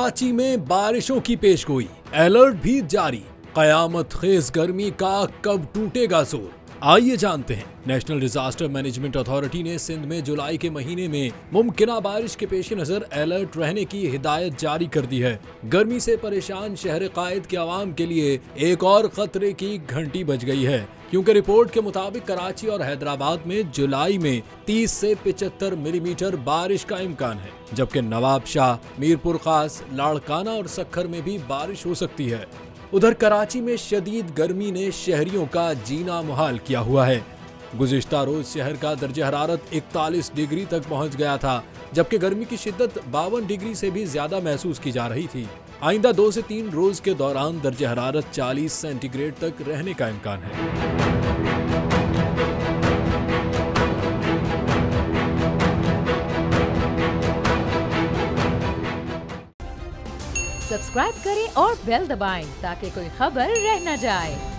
कराची में बारिशों की पेशगोई, अलर्ट भी जारी। कयामत खेज गर्मी का कब टूटेगा जोर, आइए जानते हैं। नेशनल डिजास्टर मैनेजमेंट अथॉरिटी ने सिंध में जुलाई के महीने में मुमकिना बारिश के पेश नजर अलर्ट रहने की हिदायत जारी कर दी है। गर्मी से परेशान शहर कायद के आवाम के लिए एक और खतरे की घंटी बज गई है, क्योंकि रिपोर्ट के मुताबिक कराची और हैदराबाद में जुलाई में 30 से 75 मिलीमीटर बारिश का इम्कान है, जबकि नवाबशाह, मीरपुर खास, लाड़काना और सक्खर में भी बारिश हो सकती है। उधर कराची में शदीद गर्मी ने शहरियों का जीना मुहाल किया हुआ है। गुज़िश्ता रोज शहर का दर्जा हरारत 41 डिग्री तक पहुंच गया था, जबकि गर्मी की शिद्दत 52 डिग्री से भी ज्यादा महसूस की जा रही थी। आइंदा 2 से 3 रोज के दौरान दर्जा हरारत 40 सेंटीग्रेड तक रहने का इम्कान है। सब्सक्राइब करें और बेल दबाएं ताकि कोई खबर रह न जाए।